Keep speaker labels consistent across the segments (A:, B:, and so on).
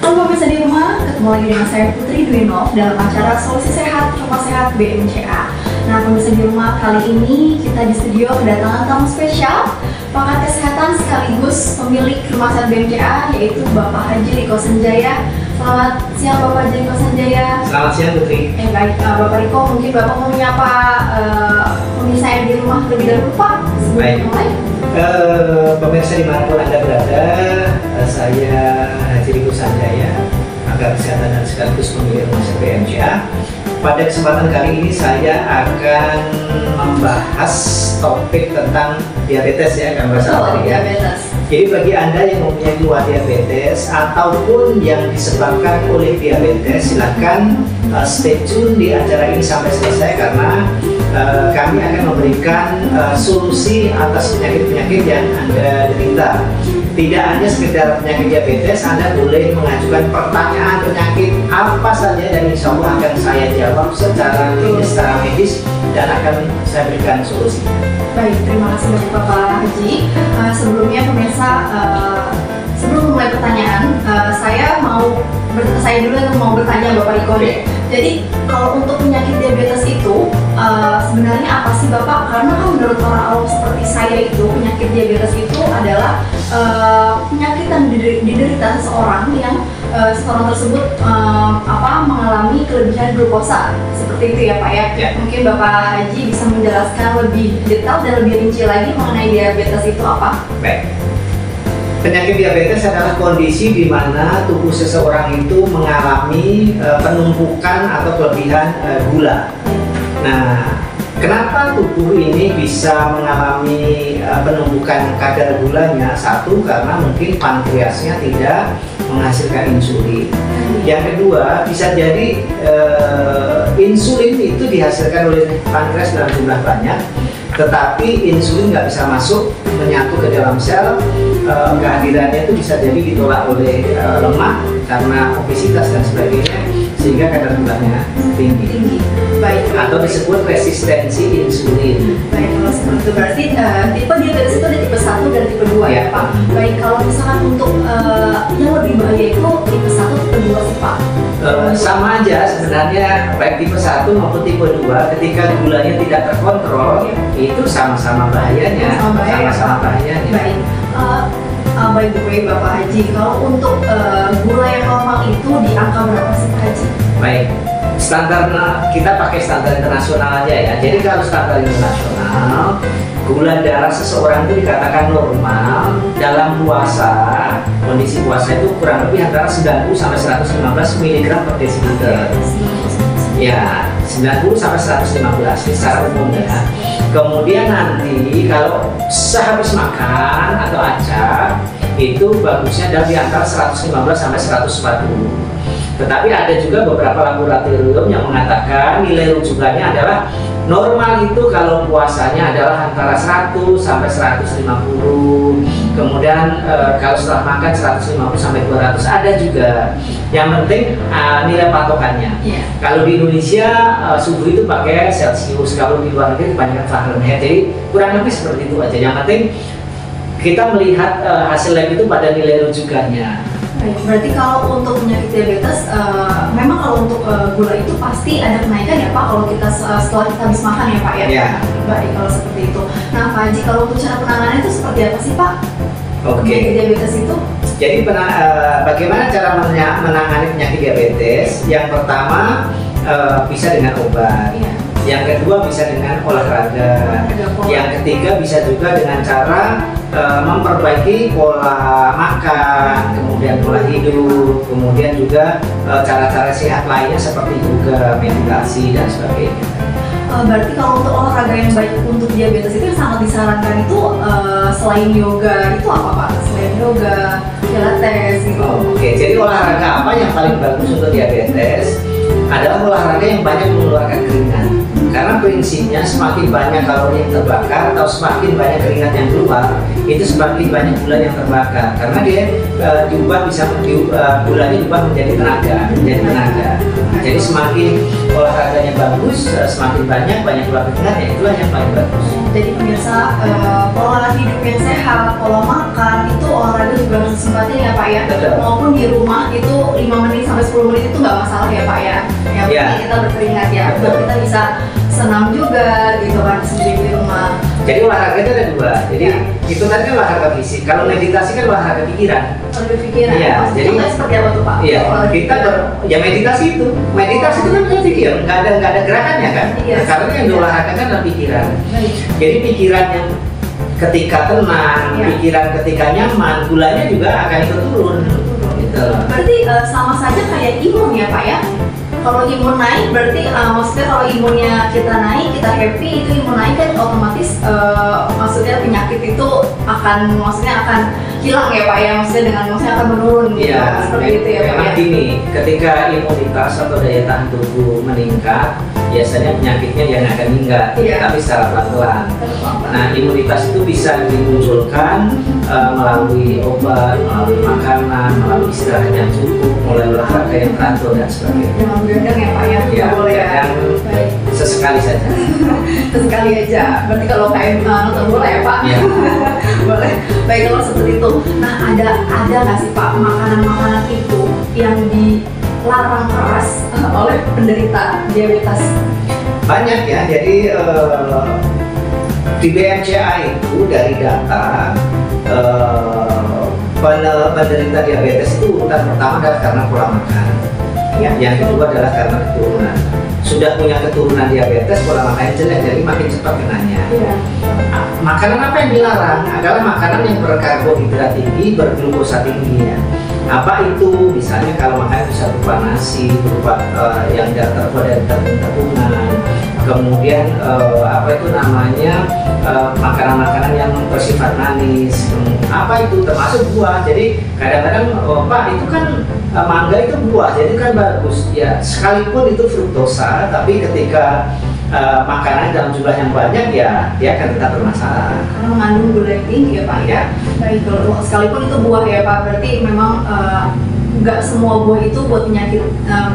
A: Halo pemirsa di rumah, ketemu lagi dengan saya Putri Dwinov dalam acara Solusi Sehat Rumah Sehat BMCA. Nah pemirsa di rumah, kali ini kita di studio kedatangan tamu spesial, pakar kesehatan sekaligus pemilik Rumah Sehat BMCA, yaitu Bapak Haji Riko Sanjaya. Selamat siang Bapak Haji Riko Sanjaya.
B: Selamat siang Putri.
A: Baik, Bapak Riko, mungkin Bapak mau menyapa pemirsa yang di rumah lebih dahulu Pak sebelum mulai.
B: Pemirsa dimanapun Anda berada, saya Haji Riko Sanjaya, pakar kesehatan dan sekaligus pemilik Rumah Sehat BMCA. Pada kesempatan kali ini saya akan membahas topik tentang diabetes ya, kan tadi ya. Jadi bagi Anda yang mempunyai keluhan diabetes ataupun yang disebabkan oleh diabetes, silakan stay tune di acara ini sampai selesai karena kami akan memberikan solusi atas penyakit-penyakit yang Anda derita. Tidak hanya sekedar penyakit diabetes, Anda boleh mengajukan pertanyaan penyakit apa saja dan insya Allah akan saya jawab secara klinis, secara medis dan akan saya berikan solusi.
A: Baik, terima kasih banyak Bapak Haji. Sebelumnya pemirsa, sebelum mulai pertanyaan, saya dulu yang mau bertanya Bapak Riko nih. Jadi kalau untuk penyakit diabetes itu sebenarnya apa sih Bapak? Karena kan menurut orang awam seperti saya itu, penyakit diabetes itu adalah penyakit yang diderita seseorang yang seseorang tersebut mengalami kelebihan glukosa seperti itu ya Pak ya. Mungkin Bapak Haji bisa menjelaskan lebih detail dan lebih rinci lagi mengenai diabetes itu apa?
B: Baik. Penyakit diabetes adalah kondisi di mana tubuh seseorang itu mengalami penumpukan atau kelebihan gula. Nah, kenapa tubuh ini bisa mengalami penumpukan kadar gulanya? Satu, karena mungkin pankreasnya tidak menghasilkan insulin. Yang kedua, bisa jadi insulin itu dihasilkan oleh pankreas dalam jumlah banyak, tetapi insulin nggak bisa masuk menyatu ke dalam sel. Kehadirannya itu bisa jadi ditolak oleh lemak karena obesitas dan sebagainya, sehingga kadar gulanya tinggi.
A: Baik.
B: Atau disebut resistensi insulin.
A: Baik, kalau seperti itu berarti tipe diabetes itu ada tipe 1 dan tipe 2 ya Pak. Baik, kalau misalkan untuk yang lebih bahaya itu tipe 1, tipe 2 sih Pak.
B: Sama aja sebenarnya, baik tipe 1 maupun tipe 2 ketika gulanya tidak terkontrol itu sama-sama bahayanya. Sama-sama bahayanya.
A: Baik. By the way Bapak Haji, kalau untuk gula yang normal itu di angka berapa sih Pak Haji?
B: Baik, standar kita pakai standar internasional aja ya. Jadi kalau standar internasional, gula darah seseorang itu dikatakan normal dalam puasa. Kondisi puasa itu kurang lebih antara 90 sampai 115 mg per desiliter. Ya, 90 sampai 115 secara umum ya. Kemudian nanti kalau sehabis makan atau acak itu bagusnya adalah di antara 115 sampai 140. Tetapi ada juga beberapa laboratorium yang mengatakan nilai rujukannya adalah normal itu kalau puasanya adalah antara 100 sampai 150. Kemudian kalau setelah makan 150 sampai 200 ada juga. Yang penting nilai patokannya. Kalau di Indonesia suhu itu pakai Celsius, kalau di luar negeri kebanyakan Fahrenheit. Jadi kurang lebih seperti itu aja. Yang penting kita melihat hasil lab itu pada nilai rujukannya.
A: Baik, berarti kalau untuk penyakit diabetes, memang kalau untuk gula itu pasti ada kenaikan ya Pak kalau kita setelah kita habis makan ya Pak ya?
B: Ya.
A: Baik, kalau seperti itu. Nah Pak Haji, kalau untuk cara penanganannya itu seperti apa sih Pak?
B: Penyakit
A: diabetes itu? Jadi
B: bagaimana cara menangani penyakit diabetes? Yang pertama bisa dengan obat. Yang kedua bisa dengan olahraga. Yang ketiga bisa juga dengan cara memperbaiki pola makan, kemudian pola hidup, kemudian juga cara-cara sehat lainnya seperti yoga, meditasi dan sebagainya.
A: Berarti kalau untuk olahraga yang baik untuk diabetes itu yang sangat disarankan itu selain yoga itu apa Pak? Selain yoga, pilates gitu.
B: Oke, jadi olahraga apa yang paling bagus untuk diabetes? Adalah olahraga yang banyak mengeluarkan keringat. karena prinsipnya semakin banyak kalori yang terbakar atau semakin banyak keringat yang keluar, itu semakin banyak gula yang terbakar, karena dia gulanya diubah menjadi tenaga. Jadi semakin olahraganya bagus, semakin banyak keluar keringat, ya itulah yang paling bagus.
A: Jadi pemirsa, pola hidup yang sehat, pola makan itu olahraga juga harus disempatin ya Pak ya.
B: Betul.
A: Maupun di rumah itu 5 menit sampai 10 menit itu nggak masalah ya Pak ya. Yang penting kita berkeringat ya, biar kita bisa senam juga gitu kan sendiri di rumah.
B: Jadi olahraga itu ada dua. Jadi itu tadi kan olahraga fisik. Kalau meditasi kan olahraga pikiran.
A: Berpikiran.
B: Iya. Jadi
A: seperti apa tuh Pak?
B: Iya. Ya meditasi itu kan kita pikir, nggak ada gerakannya kan.
A: Iya.
B: Karena yang diolahraga kan adalah pikiran.
A: Baik.
B: Jadi pikiran yang ketika tenang, pikiran ketika nyaman, gulanya juga akan ikut turun. Gitu.
A: Berarti sama saja kayak imun ya Pak ya. Kalau imun naik berarti maksudnya kalau imunnya kita naik, kita happy, itu imun naik kan otomatis maksudnya penyakit itu akan hilang ya Pak ya, maksudnya akan menurun gitu.
B: Ya,
A: Seperti itu ya Pak ya.
B: Gini, ketika imunitas atau daya tahan tubuh meningkat, biasanya penyakitnya yang akan meningkat, tapi secara pelan-pelan. Nah, imunitas itu bisa dimunculkan melalui obat, melalui makanan, melalui istirahat yang cukup, melalui olahraga yang teratur dan sebagainya.
A: Jangan begadang ya Pak ya,
B: Ya,
A: boleh ya.
B: Baik. Sesekali saja.
A: Sesekali aja. Berarti kalau kayak nonton bola ya Pak.
B: Ya.
A: Boleh. Baik kalau seperti itu. Nah, ada nggak sih Pak makanan-makanan itu yang dilarang keras oleh penderita diabetes?
B: Banyak ya. Jadi di BMCA itu dari data penderita diabetes itu urutan pertama adalah karena pola makan. Yang kedua adalah karena keturunan. Sudah punya keturunan diabetes, pola makannya jelek, jadi makin cepat kenanya. Makanan apa yang dilarang adalah makanan yang berkarbohidrat tinggi, berglukosa tinggi ya. Apa itu? Misalnya kalau makan bisa berupa nasi, berupa yang terbuat dari tepung-tepungan. Kemudian makanan-makanan yang bersifat manis. Apa itu? Termasuk buah. Jadi kadang-kadang Pak itu kan mangga itu buah, jadi kan bagus. Ya sekalipun itu fruktosa, tapi ketika makanan dalam jumlah yang banyak ya dia akan tetap bermasalah.
A: Karena mengandung gula yang tinggi ya Pak ya. Baik, kalau sekalipun itu buah ya Pak, berarti memang nggak semua buah itu buat penyakit,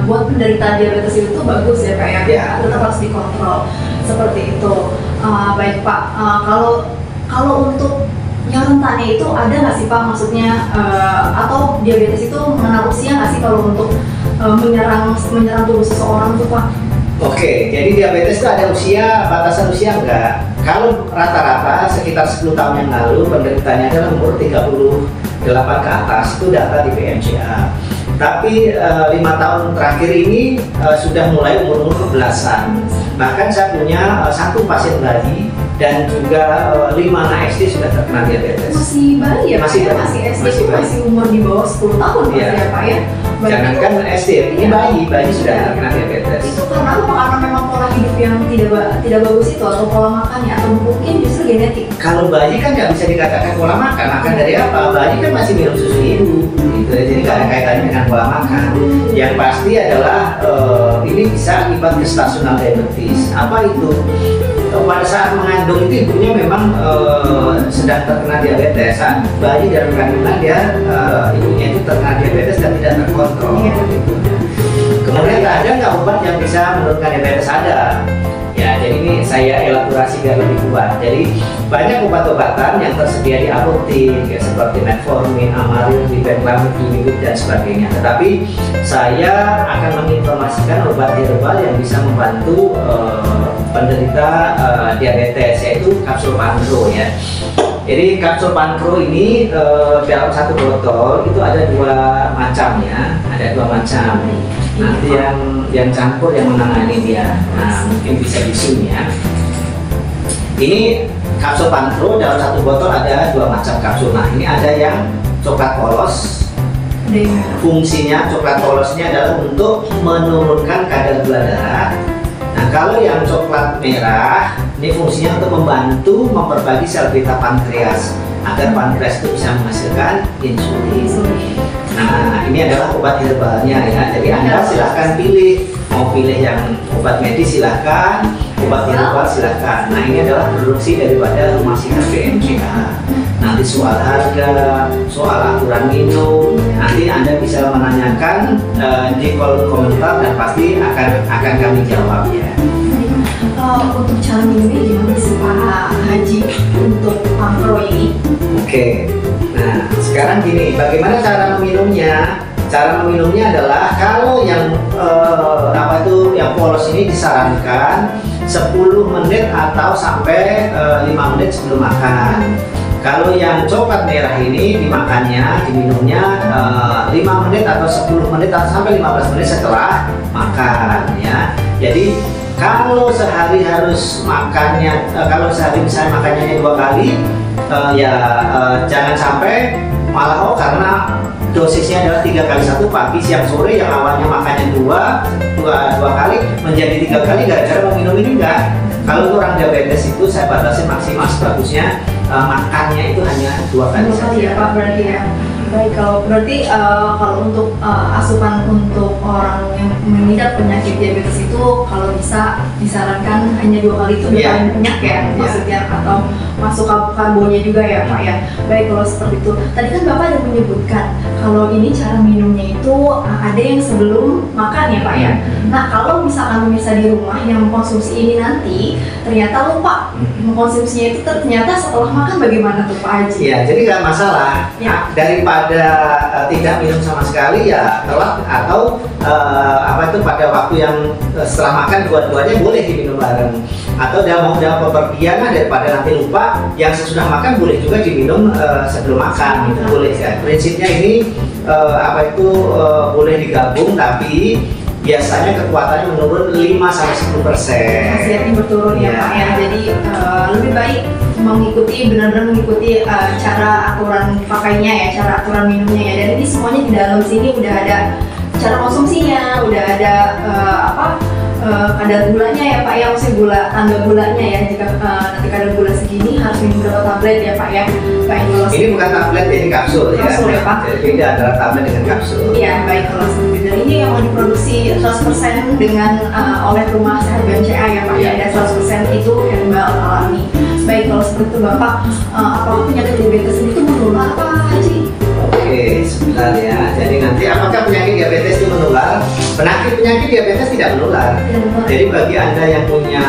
A: buat penderita diabetes itu bagus ya Pak ya. Tetap harus dikontrol seperti itu. Baik Pak, kalau untuk yang rentannya itu ada nggak sih Pak, maksudnya atau diabetes itu mengenal usia nggak sih kalau untuk menyerang tubuh seseorang tuh Pak?
B: Oke, jadi diabetes itu ada batasan usia enggak? Kalau rata-rata sekitar 10 tahun yang lalu penderitanya adalah umur 38 ke atas, itu data di BMCA. Tapi 5 tahun terakhir ini sudah mulai umur belasan. Bahkan saya punya 1 pasien bayi dan juga 5 anak SD sudah terkena diabetes.
A: Masih bayi ya? Masih SD, masih umur di bawah 10 tahun ya Pak ya?
B: Jangankan SD, ini bayi sudah terkena diabetes.
A: Itu karena memang pola hidup yang tidak bagus itu, atau pola makannya, atau mungkin justru genetik?
B: Kalau bayi kan nggak bisa dikatakan pola makan dari apa? Bayi kan masih minum susu ibu, gitu ya. Jadi nggak ada kaitannya dengan pola makan. Yang pasti adalah ini bisa akibat gestasional diabetes. Apa itu? Pada saat mengandung itu ibunya memang sedang terkena diabetes. Saat bayi dalam kandungan dia ibunya itu terkena diabetes dan tidak terkontrol. Gitu. Kemudian ada nggak obat yang bisa menurunkan diabetes? Ada. Ya, jadi ini saya elaborasi biar lebih kuat. Jadi banyak obat-obatan yang tersedia di apotek ya, seperti metformin, amarin, dipentlamid, dimibut dan sebagainya. Tetapi saya akan menginformasikan obat herbal yang bisa membantu penderita diabetes, yaitu kapsul Pancro ya. Jadi kapsul Pancro ini dalam 1 botol itu ada 2 macam ya, ada 2 macam. Nanti yang campur yang menangani dia. Nah, mungkin bisa di sini ya. Ini kapsul Pancro dalam 1 botol ada 2 macam kapsul. Nah, ini ada yang coklat polos. Fungsinya coklat polosnya adalah untuk menurunkan kadar gula darah. Nah, kalau yang coklat merah ini fungsinya untuk membantu memperbagi sel beta pankreas agar pankreas itu bisa menghasilkan insulin. Nah, ini adalah obat herbalnya ya. Jadi Anda silahkan pilih, mau pilih yang obat medis silahkan, obat yang luar silakan. Nah ini adalah produksi daripada rumah singgah BMCA. Nanti soal harga, soal aturan minum, nanti Anda bisa menanyakan di kolom komentar dan pasti akan kami jawab ya.
A: Untuk cara minumnya gimana sih Pak Haji untuk Pampro ini?
B: Oke, nah sekarang gini, bagaimana cara meminumnya? Cara meminumnya adalah kalau yang yang polos ini disarankan 10 menit atau sampai 5 menit sebelum makan. Kalau yang coklat merah ini dimakannya, diminumnya 5 menit atau 10 menit atau sampai 15 menit setelah makan ya. Jadi kalau sehari harus makannya, kalau sehari misalnya makannya 2 kali, jangan sampai malah karena dosisnya adalah 3 kali 1 pagi, siang, sore, yang awalnya makannya dua kali menjadi 3 kali gara-gara meminum ini enggak. Kalau orang diabetes itu saya batasi maksimal sebagusnya makannya itu hanya 2 kali saja.
A: Ya Pak, berarti ya. Baik, kalau berarti kalau untuk asupan untuk orang yang mengidap penyakit diabetes itu kalau bisa disarankan hanya 2 kali itu udah paling banyak ya maksudnya, atau masuk karbonya juga ya Pak ya. Baik, kalau seperti itu. Tadi kan Bapak ada menyebutkan kalau ini cara minumnya itu ada yang sebelum makan ya Pak ya. Nah kalau misalkan pemirsa di rumah yang mengkonsumsi ini nanti ternyata lupa mengkonsumsinya itu ternyata setelah makan, bagaimana tuh Pak Haji?
B: Ya, jadi nggak masalah.
A: Ya.
B: Daripada tidak minum sama sekali ya telat, atau pada waktu yang setelah makan dua-duanya boleh diminum bareng, atau dalam bepergian daripada nanti lupa, yang sesudah makan boleh juga diminum sebelum makan, itu boleh ya. Prinsipnya ini boleh digabung, tapi biasanya kekuatannya menurun 5-10%.
A: Khasiatnya berturun ya Pak ya. Jadi lebih baik benar-benar mengikuti cara aturan pakainya ya, cara aturan minumnya ya. Dan ini semuanya di dalam sini udah ada cara konsumsinya, udah ada kadar gulanya ya Pak ya, maksudnya tanda gulanya ya. Jika nanti kadar gula segini harus minum berapa tablet ya Pak ya. Baik,
B: ini bukan tablet, ini kapsul ya.
A: Kapsul ya Pak.
B: Jadi beda antara tablet dengan kapsul.
A: Iya, baik, kalau seperti itu. Ini yang mau diproduksi 100% dengan oleh Rumah Sehat BMCA ya Pak ya. Dan 100% itu herbal alami. Baik, kalau seperti itu Bapak, apakah penyakit diabetes itu menular Pak Haji?
B: Oke, sebentar ya. Jadi nanti apakah penyakit diabetes itu menular? Penyakit diabetes tidak menular. Jadi bagi Anda yang punya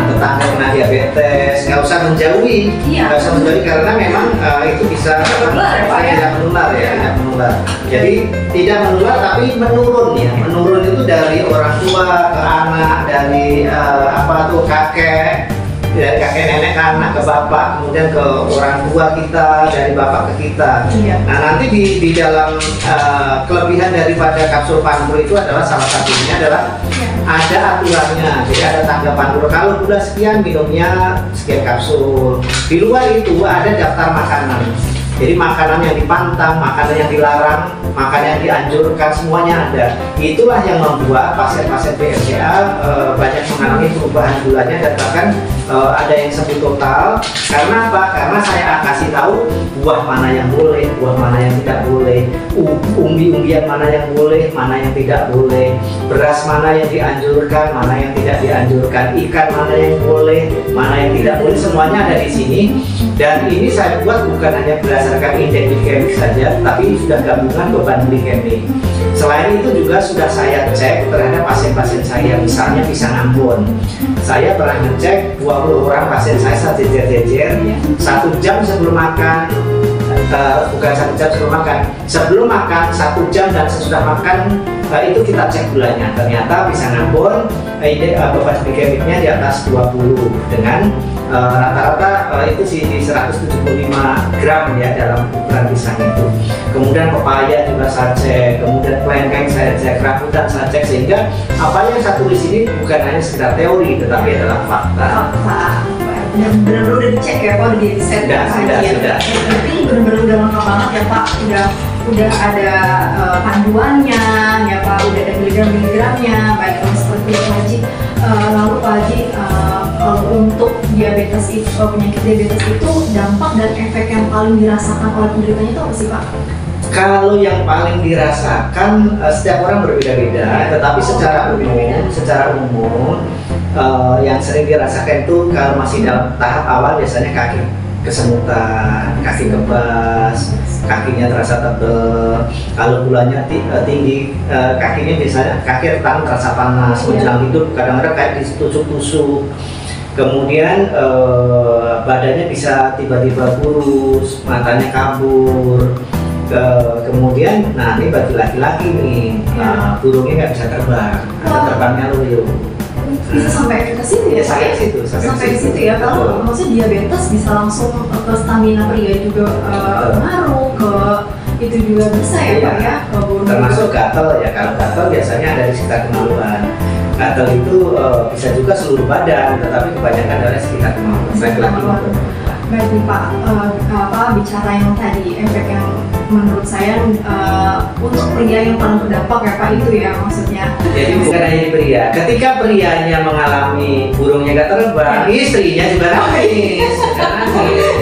B: tetangga kena diabetes, nggak usah menjauhi. Nggak usah menjauhi karena memang itu bisa tidak menular ya, tidak menular. Jadi tidak menular tapi menurun ya. Menurun itu dari orang tua ke anak, dari kakek, dari kakek nenek ke anak ke bapak, kemudian ke orang tua kita, dari bapak ke kita. Nah nanti di dalam kelebihan daripada kapsul Pampro itu adalah salah satunya adalah ada aturannya. Jadi ada tangga Pampro, kalau gula sekian minumnya sekian kapsul. Di luar itu ada daftar makanan. Jadi makanan yang dipantang, makanan yang dilarang, makanan yang dianjurkan, semuanya ada. Itulah yang membuat pasien-pasien BMCA banyak mengalami perubahan gulanya dan bahkan ada yang sembuh total. Karena apa? Karena saya kasih tahu buah mana yang boleh, buah mana yang tidak boleh, umbi-umbian mana yang boleh, mana yang tidak boleh, beras mana yang dianjurkan, mana yang tidak dianjurkan, ikan mana yang boleh, mana yang tidak boleh, semuanya ada di sini. Dan ini saya buat bukan hanya berdasarkan indeks glikemik saja, tapi sudah gabungan beban glikemik. Selain itu juga sudah saya cek terhadap pasien-pasien saya, misalnya pisang Ambon. Saya pernah ngecek 20 orang pasien saya saat jejer-jejer, 1 jam sebelum makan, bukan 1 jam sebelum makan, sebelum makan 1 jam dan sesudah makan, itu kita cek gulanya. Ternyata pisang Ambon beban glikemiknya di atas 20 dengan rata-rata itu di 175 gram ya dalam ukuran pisang itu. Kemudian pepaya juga saya cek, kemudian kelengkeng saya cek, rambutan saya cek, sehingga apa yang saya tulis ini bukan hanya sekedar teori tetapi adalah fakta.
A: Benar-benar udah dicek ya Pak, udah di riset ya Pak Haji ya. Tapi benar-benar udah lengkap banget ya Pak, udah ada panduannya ya Pak, udah ada miligram-miligramnya. Baik, kalau seperti itu Pak Haji. Lalu Pak Haji, kalau untuk diabetes itu, penyakit diabetes itu dampak dan efek yang paling dirasakan oleh penderitanya itu apa sih Pak?
B: Kalau yang paling dirasakan setiap orang berbeda-beda, tetapi secara umum yang sering dirasakan itu kalau masih dalam tahap awal biasanya kaki kesemutan, kaki kebas, kakinya terasa tebal. Kalau gulanya tinggi, kakinya biasanya kaki tangan terasa panas, menjelang hidup kadang-kadang kayak ditusuk-tusuk. Kemudian badannya bisa tiba-tiba kurus, matanya kabur. Kemudian, nah ini bagi laki-laki nih, burungnya nggak bisa terbang, atau terbangnya loyo.
A: Bisa sampai ke situ ya?
B: Sampai ke situ.
A: Sampai ke situ ya, kalau maksudnya diabetes bisa langsung ke stamina pria juga ngaruh ke itu juga bisa ya Pak ya?
B: Termasuk gatal ya, kalau gatal biasanya ada di sekitar kemaluan. Gatal itu bisa juga seluruh badan, tetapi kebanyakan ada di sekitar kemaluan. Laki-laki maupun perempuan.
A: Baik nih Pak, bicara yang tadi efek yang menurut saya untuk pria yang paling berdampak ya Pak itu ya maksudnya.
B: Jadi bukan hanya pria, ketika prianya mengalami burungnya gak terbang, istrinya juga nangis.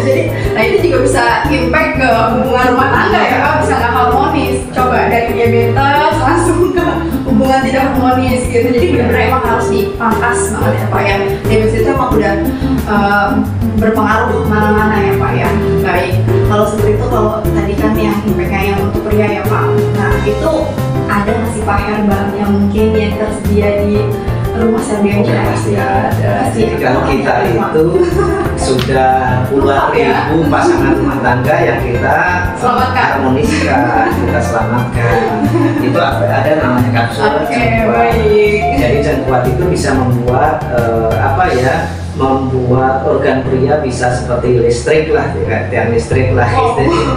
A: Jadi, nah itu juga bisa impact ke hubungan rumah tangga ya Pak, bisa nggak harmonis. Coba dari diabetes langsung ke hubungan tidak harmonis gitu. Jadi benar-benar emang harus dipangkas banget ya Pak ya. Diabetes itu emang udah berpengaruh mana-mana ya Pak ya. Baik, kalau seperti itu, kalau tadi kan yang impactnya yang untuk pria ya Pak. Nah itu ada nggak sih Pak herbal yang mungkin yang tersedia di rumah Serbian kita?
B: Pasti ada. Jadi kalau kita itu sudah puluhan ribu pasangan rumah tangga yang kita harmoniskan, kita selamatkan. Itu ada namanya kapsul Cengkuat. Jadi Cengkuat itu bisa membuat membuat organ pria bisa seperti listrik lah, tiang listrik lah.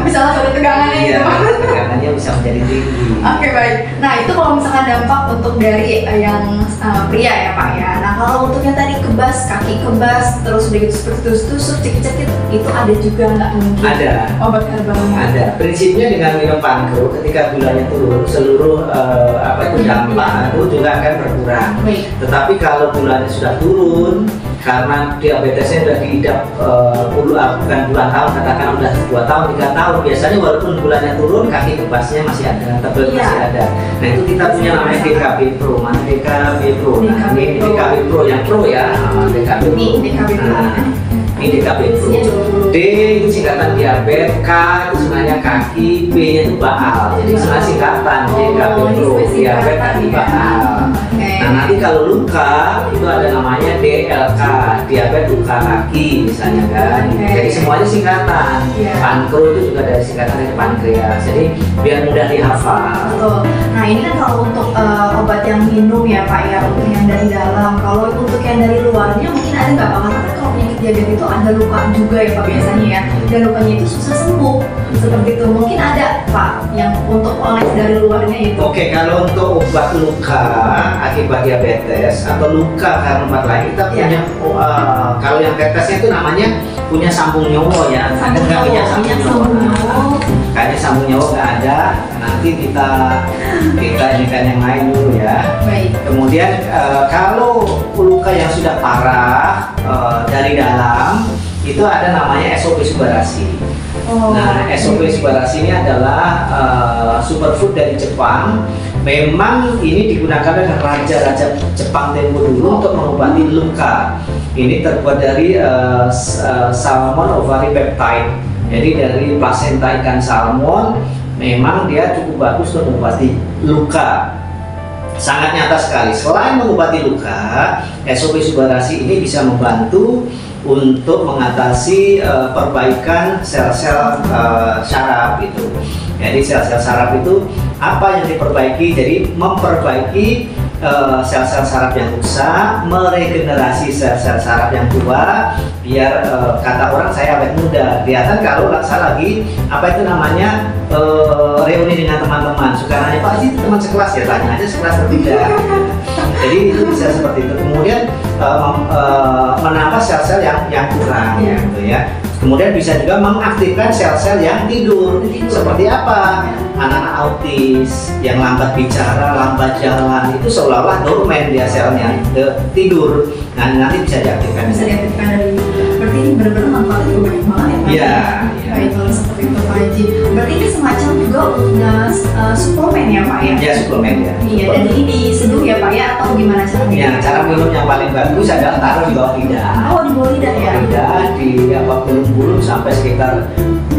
A: Bisa langsung ada tegangannya gitu.
B: Tegangannya bisa menjadi tinggi.
A: Oke, baik. Nah itu kalau misalkan dampak untuk dari yang pria ya Pak ya. Nah kalau untuk yang tadi kebas, kaki kebas, terus udah gitu seperti tusuk, cekit-cekit, itu ada juga nggak mungkin?
B: Ada.
A: Obat herbalnya?
B: Ada. Prinsipnya dengan minum pankro, ketika gulanya turun, seluruh dampak itu juga akan berkurang.
A: Baik.
B: Tetapi kalau gulanya sudah turun, karena diabetesnya sudah diidap bukan puluhan tahun, katakan udah 2 tahun, 3 tahun, biasanya walaupun gulanya turun, kaki kebasnya masih ada, tebal masih ada. Nah itu kita punya namanya DKB Pro, mana DKB Pro? Nah ini DKB Pro yang Pro ya, DKB Pro. Ini DKB Pro. D itu singkatan diabetes, K itu sebenarnya kaki, B nya itu baal, jadi sebenarnya singkatan DKB Pro, diabetes kaki baal. Nah nanti kalau luka itu ada namanya DLK, diabetes luka kaki misalnya kan. Jadi semuanya singkatan. Pankro itu juga dari singkatan dari pankreas. Jadi biar mudah dihafal.
A: Betul. Nah ini kan kalau untuk obat yang minum ya Pak ya, untuk yang dari dalam. Kalau untuk yang dari luarnya mungkin ada nggak Pak? Karena kalau penyakit diabetes itu ada luka juga ya Pak biasanya ya. Dan lukanya itu susah sembuh. Seperti itu. Mungkin ada Pak yang untuk oles dari luarnya itu.
B: Oke, kalau untuk obat luka akibat diabetes atau luka karena obat lain kita punya kalau yang tetesnya itu namanya punya sambung nyawa ya. Ada nggak punya sambung nyawa? Kayaknya sambung nyawa nggak ada. Nanti kita ini kan yang lain dulu ya.
A: Baik.
B: Kemudian kalau luka yang sudah parah dari dalam itu ada namanya SOP Subarasi. Nah, SOP Subarasi ini adalah superfood dari Jepang. Memang ini digunakan oleh raja-raja Jepang tempo dulu untuk mengobati luka. Ini terbuat dari salmon ovary peptide. Jadi dari plasenta ikan salmon, memang dia cukup bagus untuk mengobati luka. Sangat nyata sekali. Selain mengobati luka, SOP Subarasi ini bisa membantu untuk mengatasi perbaikan sel-sel saraf itu. Jadi sel-sel saraf itu apa yang diperbaiki? Jadi memperbaiki sel-sel saraf yang rusak, meregenerasi sel-sel saraf yang tua, biar kata orang saya awet muda. Kelihatan kalau saya lagi apa itu namanya reuni dengan teman-teman, suka nanya Pak itu teman sekelas ya, tanya aja sekelas berbeda. Jadi itu bisa seperti itu. Kemudian menambah sel-sel yang kurang gitu ya. Kemudian bisa juga mengaktifkan sel-sel yang tidur. Seperti apa? Anak-anak autis yang lambat bicara, lambat jalan, itu seolah-olah dormen dia selnya, tidur. Nah nanti bisa diaktifkan.
A: Bisa diaktifkan dari. Berarti ini benar-benar manfaatnya juga banyak banget ya Pak Haji.
B: Iya.
A: Baik, kalau seperti itu Pak Haji. Berarti ini semacam juga suplemen ya Pak ya?
B: Ya, suplemen ya.
A: Iya, dan ini diseduh ya Pak ya, atau gimana caranya?
B: Ya, cara minum yang paling bagus adalah taruh di bawah lidah.
A: Oh, di bawah lidah ya?
B: Lidah di bulung-bulung sampai sekitar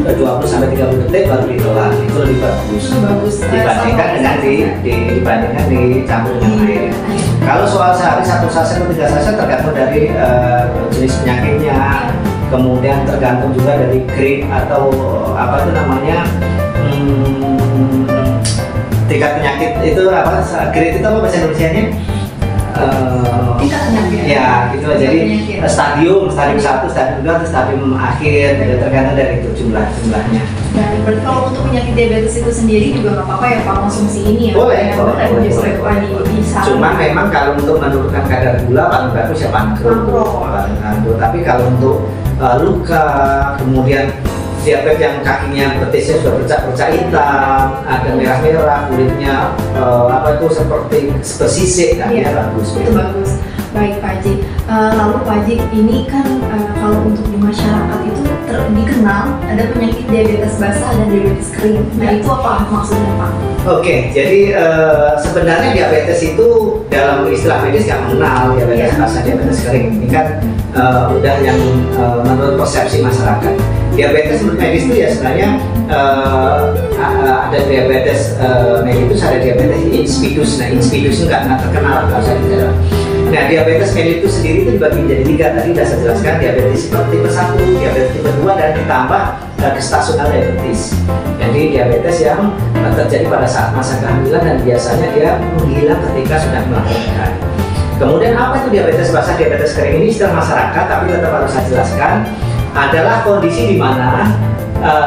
B: 20-30 detik baru ditelan. Itu lebih bagus.
A: Bagus.
B: Dibandingkan dengan dibandingkan dicampur dengan air. Kalau soal sehari 1 saset atau 3 saset tergantung dari jenis penyakitnya. Kemudian tergantung juga dari grade atau apa itu namanya tingkat penyakit itu apa, grade itu apa bahasa Indonesianya?
A: Tingkat penyakit.
B: Ya gitu. Jadi stadium 1, stadium 2, stadium akhir, gitu, tergantung dari itu jumlahnya.
A: Nah, berarti kalau untuk penyakit diabetes itu sendiri juga nggak apa-apa ya Pak konsumsi ini ya?
B: Boleh.
A: Bisa.
B: Cuma memang kalau untuk menurunkan kadar gula paling bagus ya pankro. Tapi kalau untuk luka, kemudian diabetes yang kakinya betisnya sudah bercak-bercak hitam, ada merah-merah, kulitnya apa itu seperti bersisik, kan ya bagus.
A: Itu bagus. Baik Pak Haji. Lalu Pak Haji, ini kan kalau untuk di masyarakat itu dikenal ada penyakit diabetes basah dan diabetes kering. Nah itu apa maksudnya Pak?
B: Oke, jadi sebenarnya diabetes itu dalam istilah medis yang mengenal diabetes basah, diabetes kering. Ini kan udah yang menurut persepsi masyarakat. Diabetes medis itu ya sebenarnya ada diabetes mellitus, ada diabetes insipidus. Nah insipidus itu nggak terkenal, nggak usah dijelaskan. Nah diabetes mellitus sendiri itu dibagi menjadi 3. Tadi sudah saya jelaskan, diabetes tipe 1, diabetes tipe 2, dan ditambah gestasional diabetes. Jadi diabetes yang terjadi pada saat masa kehamilan dan biasanya dia menghilang ketika sudah melahirkan. Kemudian apa itu diabetes basah, diabetes kering? Ini istilah masyarakat, tapi tetap harus saya jelaskan, adalah kondisi di mana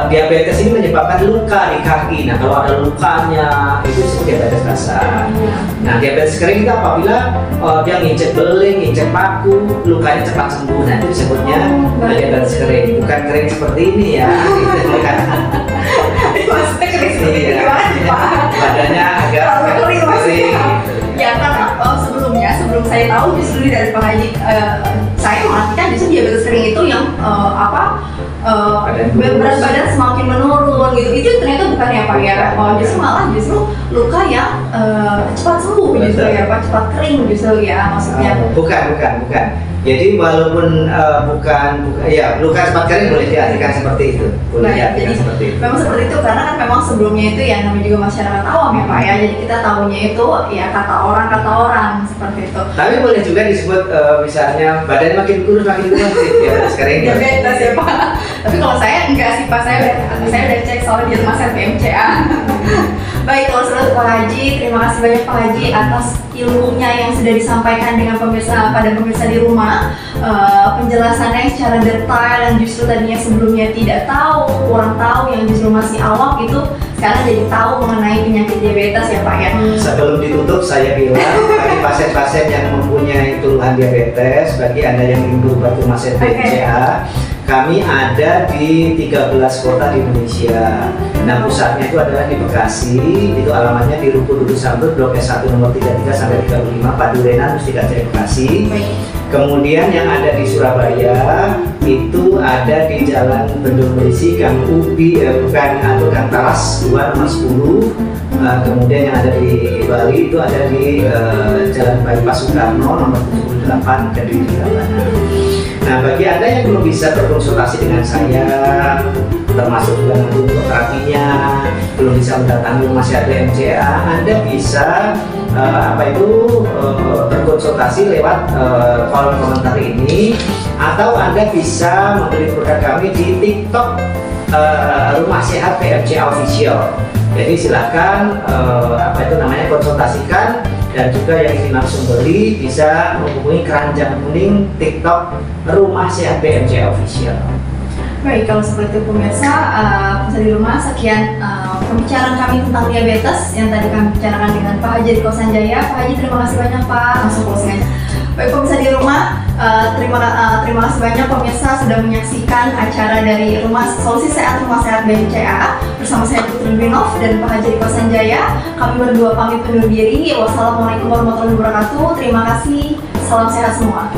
B: diabetes ini menyebabkan luka di kaki. Nah kalau ada lukanya itu disebut diabetes basah. Nah diabetes kering itu apabila dia nginjek beling, nginjek paku, lukanya cepat sembuh. Nah itu disebutnya diabetes kering. Bukan kering seperti ini ya.
A: Maksudnya kering seperti ini gimana Pak?
B: Badannya agak kering.
A: Ya karena sebelum saya tahu justru dari Pak Haji, saya mengartikan justru diabetes kering itu yang berat badan semakin menurun gitu. Itu ternyata bukan ya Pak ya. Justru luka yang cepat sembuh justru ya Pak, cepat kering justru ya maksudnya.
B: Bukan. Jadi walaupun luka cepat kering boleh diartikan seperti itu.
A: Jadi
B: seperti itu.
A: Memang seperti itu karena kan memang sebelumnya itu ya namanya juga masyarakat awam ya Pak ya. Jadi kita tahunya itu ya kata orang seperti itu.
B: Tapi boleh juga disebut misalnya badan makin kurus diabetes kering.
A: Diabetes ya Pak. Tapi kalau saya enggak sih Pak, saya udah cek soal di rumah saya PMCA. Baik, kalau seperti Pak Haji, terima kasih banyak Pak Haji atas ilmunya yang sudah disampaikan dengan pada pemirsa di rumah. Penjelasannya secara detail yang justru tadinya sebelumnya tidak tahu, kurang tahu, yang justru masih awam itu sekarang jadi tahu mengenai penyakit diabetes ya Pak ya.
B: Sebelum ditutup saya bilang bagi pasien-pasien yang mempunyai keluhan diabetes, bagi Anda yang ingin berobat rumah sakit PMCA, kami ada di 13 kota di Indonesia. Nah pusatnya itu adalah di Bekasi, itu alamatnya di Ruko Dudu Sambut, Blok S1 nomor 33 sampai 35, Padurenan, Mustika Jaya, Bekasi. Kemudian yang ada di Surabaya itu ada di Jalan Bendul Melisi, Gang Ubi, Gang Talas 2 nomor 10. Kemudian yang ada di Bali itu ada di Jalan Bypass Soekarno nomor 78 dan di Gilabana. Nah bagi Anda yang belum bisa berkonsultasi dengan saya, termasuk juga untuk terapinya, belum bisa mendatangi rumah sakit PMCA, Anda bisa berkonsultasi lewat kolom komentar ini, atau Anda bisa membeli produk kami di TikTok Rumah Sehat PMCA Official. Jadi silahkan konsultasikan, dan juga yang ingin langsung beli bisa menghubungi keranjang kuning TikTok Rumah Sehat PMCA Official.
A: Baik, kalau seperti itu pemirsa di rumah, sekian pembicaraan kami tentang diabetes yang tadi kami bicarakan dengan Pak Haji Riko Sanjaya. Pak Haji, terima kasih banyak Pak. Langsung closing aja. Baik pemirsa di rumah, terima kasih banyak pemirsa sudah menyaksikan acara dari Solusi Sehat Rumah Sehat BMCA bersama saya Putri Binov dan Pak Haji Riko Sanjaya. Kami berdua pamit undur diri. Wassalamualaikum warahmatullahi wabarakatuh. Terima kasih. Salam sehat semua.